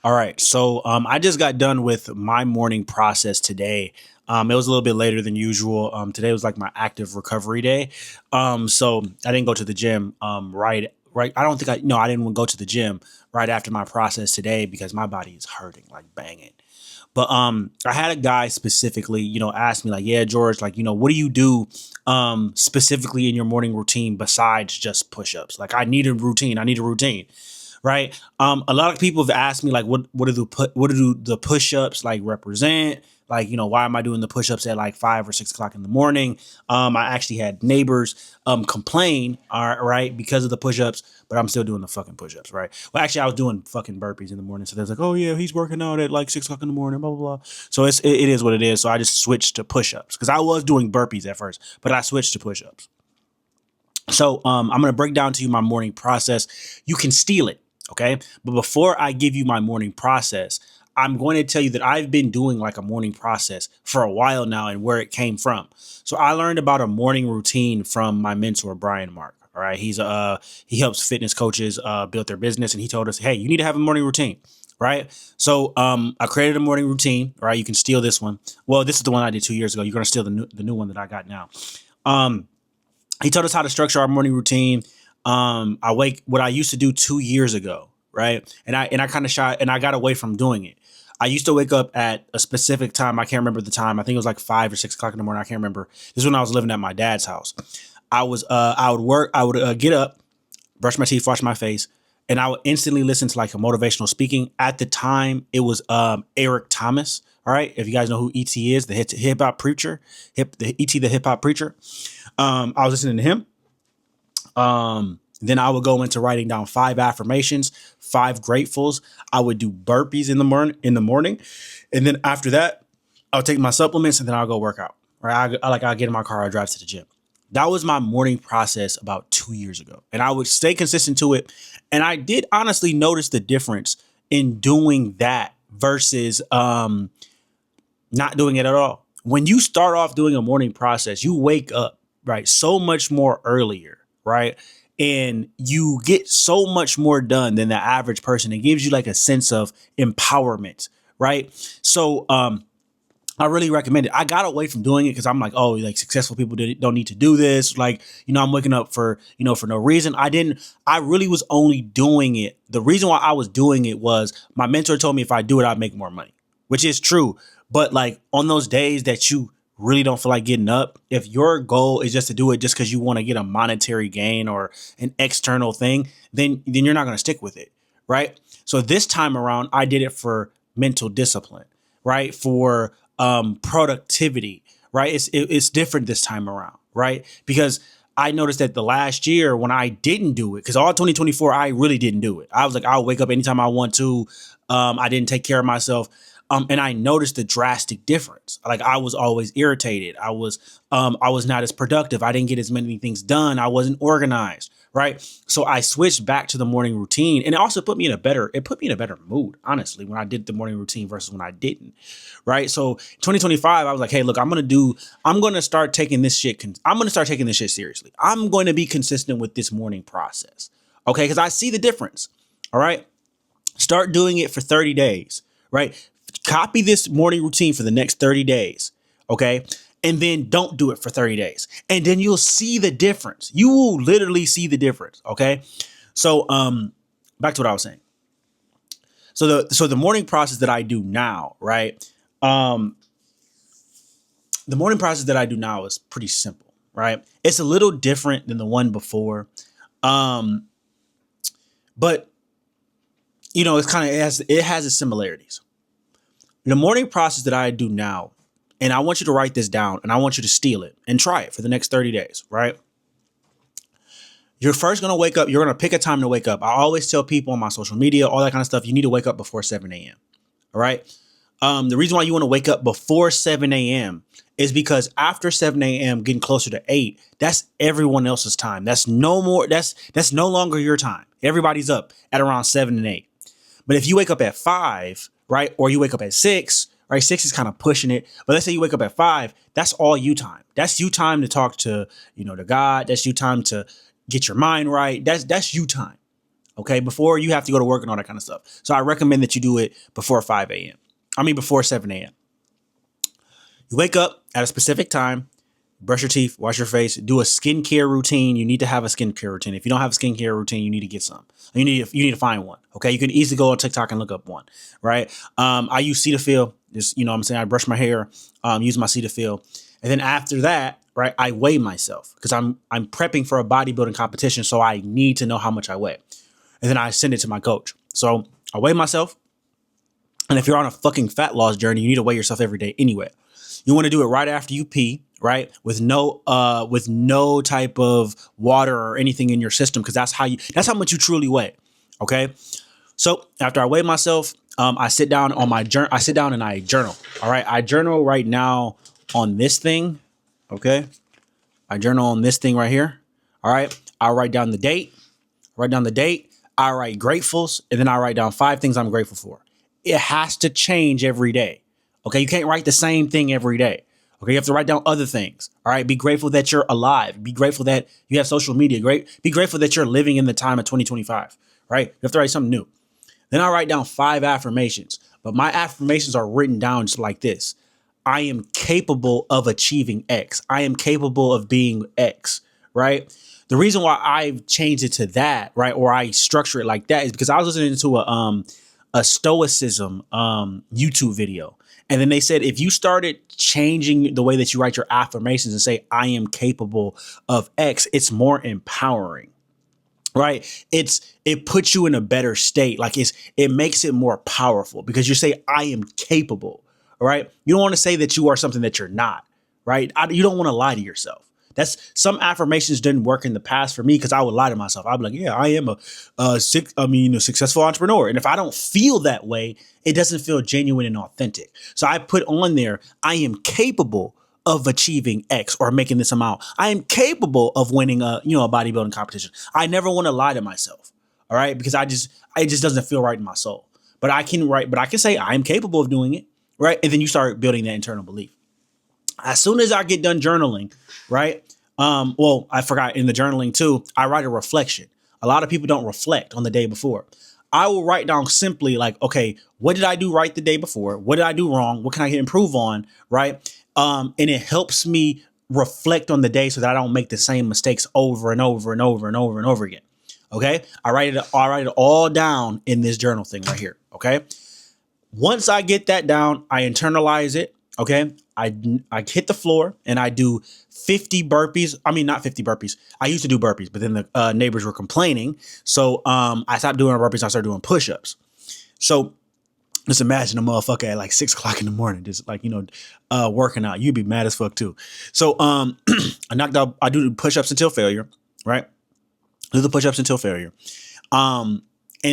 All right. So I just got done with my morning process today. It was a little bit later than usual. Today was like my active recovery day. So I didn't go to the gym. Right. I don't think I no, I didn't go to the gym right after my process today because my body is hurting like banging. But I had a guy specifically, ask me like, yeah, George, like, what do you do specifically in your morning routine besides just push-ups? Like I need a routine. I need a routine. Right. A lot of people have asked me like, what do the push-ups like represent? Like, why am I doing the push-ups at like 5 or 6 o'clock in the morning? I actually had neighbors complain, all right, because of the push-ups, but I'm still doing the fucking push-ups, right? Well, actually, I was doing fucking burpees in the morning, so they're like, oh yeah, he's working out at like 6 o'clock in the morning, blah blah blah. So it is what it is. So I just switched to push-ups because I was doing burpees at first, but I switched to push-ups. So I'm gonna break down to you my morning process. You can steal it, okay? But before I give you my morning process, I'm going to tell you that I've been doing like a morning process for a while now and where it came from. So I learned about a morning routine from my mentor Brian Mark. All right, he helps fitness coaches build their business, and he told us, hey, you need to have a morning routine. Right. So I created a morning routine. All right. You can steal this one. Well, this is the one I did 2 years ago. You're going to steal the new one that I got now. Um, he told us how to structure our morning routine. What I used to do 2 years ago, right? And I kind of shy and I got away from doing it. I used to wake up at a specific time. I can't remember the time. I think it was like 5 or 6 o'clock in the morning. I can't remember. This is when I was living at my dad's house. I would get up, brush my teeth, wash my face, and I would instantly listen to like a motivational speaking. At the time, it was Eric Thomas. All right, if you guys know who ET is, the hip hop preacher, the ET the hip hop preacher. I was listening to him. Then I would go into writing down 5 affirmations, 5 gratefuls. I would do burpees in the morning, and then after that, I'll take my supplements and then I'll go work out. Right, I'll get in my car, I drive to the gym. That was my morning process about 2 years ago, and I would stay consistent to it. And I did honestly notice the difference in doing that versus not doing it at all. When you start off doing a morning process, you wake up, right, so much more earlier, right? And you get so much more done than the average person. It gives you like a sense of empowerment, right? So I really recommend it. I got away from doing it because I'm like, oh, like successful people don't need to do this. Like, I'm waking up for no reason. I really was only doing it. The reason why I was doing it was my mentor told me if I do it, I'd make more money, which is true. But like on those days that you really don't feel like getting up, if your goal is just to do it just because you want to get a monetary gain or an external thing, then you're not going to stick with it. Right. So this time around, I did it for mental discipline, right? For productivity, right? It's different this time around, right? Because I noticed that the last year when I didn't do it, because all 2024, I really didn't do it. I was like, I'll wake up anytime I want to. I didn't take care of myself. And I noticed the drastic difference. Like I was always irritated. I was not as productive. I didn't get as many things done. I wasn't organized. Right. So I switched back to the morning routine, and it also put me in a better mood, honestly, when I did the morning routine versus when I didn't. Right. So 2025, I was like, hey, look, I'm going to start taking this shit. I'm going to start taking this shit seriously. I'm going to be consistent with this morning process. OK, because I see the difference. All right. Start doing it for 30 days. Right. Copy this morning routine for the next 30 days. OK. And then don't do it for 30 days. And then you'll see the difference. You will literally see the difference. OK. So back to what I was saying. So the morning process that I do now. Right. The morning process that I do now is pretty simple. Right. It's a little different than the one before. But, it has its similarities. The morning process that I do now, and I want you to write this down and I want you to steal it and try it for the next 30 days, right? You're first going to wake up. You're going to pick a time to wake up. I always tell people on my social media, all that kind of stuff, you need to wake up before 7 a.m. All right. The reason why you want to wake up before 7 a.m. is because after 7 a.m., getting closer to 8, that's everyone else's time. That's no longer your time. Everybody's up at around 7 and 8. But if you wake up at 5, right, or you wake up at 6, right, 6 is kind of pushing it. But let's say you wake up at 5, that's all you time. That's you time to talk to, to God. That's you time to get your mind right. That's you time. Okay, before you have to go to work and all that kind of stuff. So I recommend that you do it before 5 a.m. I mean, before 7 a.m. You wake up at a specific time, brush your teeth, wash your face, do a skincare routine. You need to have a skincare routine. If you don't have a skincare routine, you need to get some. You need to find one. Okay, you can easily go on TikTok and look up one. Right. I use Cetaphil. Just what I'm saying, I brush my hair, use my Cetaphil, and then after that, right, I weigh myself because I'm prepping for a bodybuilding competition, so I need to know how much I weigh, and then I send it to my coach. So I weigh myself, and if you're on a fucking fat loss journey, you need to weigh yourself every day anyway. You want to do it right after you pee, right? With no type of water or anything in your system, because that's how much you truly weigh. Okay. So after I weigh myself, I sit down on my journal. I sit down and I journal. All right. I journal right now on this thing. Okay. I journal on this thing right here. All right. I'll write down the date. I write gratefuls, and then I write down 5 things I'm grateful for. It has to change every day. Okay. You can't write the same thing every day. Okay. You have to write down other things. All right. Be grateful that you're alive. Be grateful that you have social media. Be grateful that you're living in the time of 2025. Right. You have to write something new. Then I write down 5 affirmations, but my affirmations are written down just like this. I am capable of achieving X. I am capable of being X, right? The reason why I've changed it to that, right, or I structure it like that is because I was listening to a stoicism YouTube video. And then they said, if you started changing the way that you write your affirmations and say, I am capable of X, it's more empowering. Right. It puts you in a better state. Like it makes it more powerful because you say, I am capable. All right. You don't want to say that you are something that you're not. Right. You don't want to lie to yourself. That's some affirmations didn't work in the past for me because I would lie to myself. I'd be like, yeah, I am a successful entrepreneur. And if I don't feel that way, it doesn't feel genuine and authentic. So I put on there, I am capable of achieving X or making this amount. I am capable of winning a bodybuilding competition. I never want to lie to myself. All right. Because it just doesn't feel right in my soul. But I can say I am capable of doing it. Right. And then you start building that internal belief. As soon as I get done journaling, right? I forgot in the journaling too, I write a reflection. A lot of people don't reflect on the day before. I will write down simply like, okay, what did I do right the day before? What did I do wrong? What can I improve on? Right. And it helps me reflect on the day so that I don't make the same mistakes over and over and over and over and over again. Okay. I write it all down in this journal thing right here. Okay. Once I get that down, I internalize it. Okay. I hit the floor and I do 50 burpees. I mean, not 50 burpees. I used to do burpees, but then the neighbors were complaining. So I stopped doing burpees. I started doing push-ups. So just imagine a motherfucker at like 6 o'clock in the morning, just like, working out. You'd be mad as fuck too. So I do the push-ups until failure, right? Do the push-ups until failure. And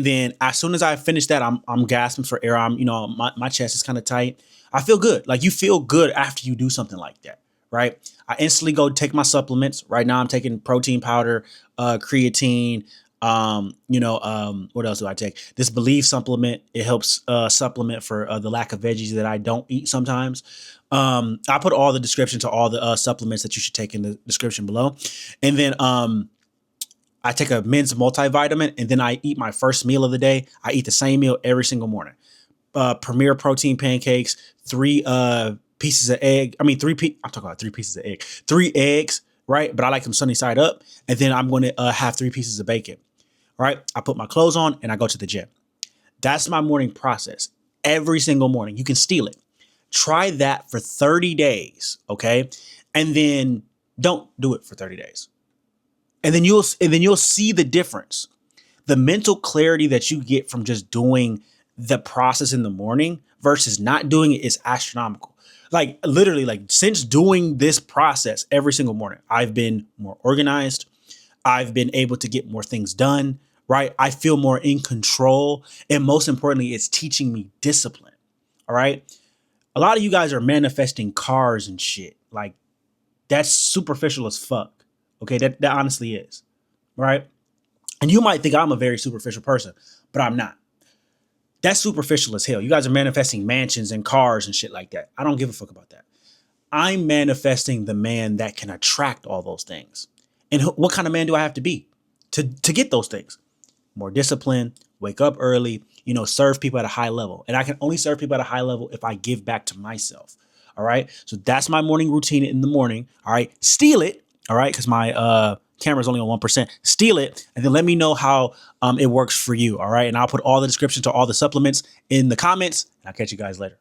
then as soon as I finish that, I'm gasping for air. My chest is kind of tight. I feel good. Like you feel good after you do something like that, right? I instantly go take my supplements. Right now I'm taking protein powder, creatine. What else do I take? This Believe supplement. It helps supplement for the lack of veggies that I don't eat sometimes. I put all the description to all the supplements that you should take in the description below. And then I take a men's multivitamin, and then I eat my first meal of the day. I eat the same meal every single morning. Premier protein pancakes, 3 pieces of egg. I'm talking about 3 pieces of egg, 3 eggs, right? But I like them sunny side up. And then I'm going to have 3 pieces of bacon, right? I put my clothes on and I go to the gym. That's my morning process every single morning. You can steal it. Try that for 30 days. Okay. And then don't do it for 30 days. And then you'll see the difference. The mental clarity that you get from just doing the process in the morning versus not doing it is astronomical. Like literally, like since doing this process every single morning, I've been more organized. I've been able to get more things done, right? I feel more in control. And most importantly, it's teaching me discipline. All right. A lot of you guys are manifesting cars and shit. Like that's superficial as fuck. Okay. That honestly is. Right. And you might think I'm a very superficial person, but I'm not. That's superficial as hell. You guys are manifesting mansions and cars and shit like that. I don't give a fuck about that. I'm manifesting the man that can attract all those things. And what kind of man do I have to be to get those things? more discipline, wake up early, serve people at a high level. And I can only serve people at a high level if I give back to myself. All right. So that's my morning routine in the morning. All right. Steal it. All right. Because my camera's only on 1%. Steal it. And then let me know how it works for you. All right. And I'll put all the descriptions to all the supplements in the comments. And I'll catch you guys later.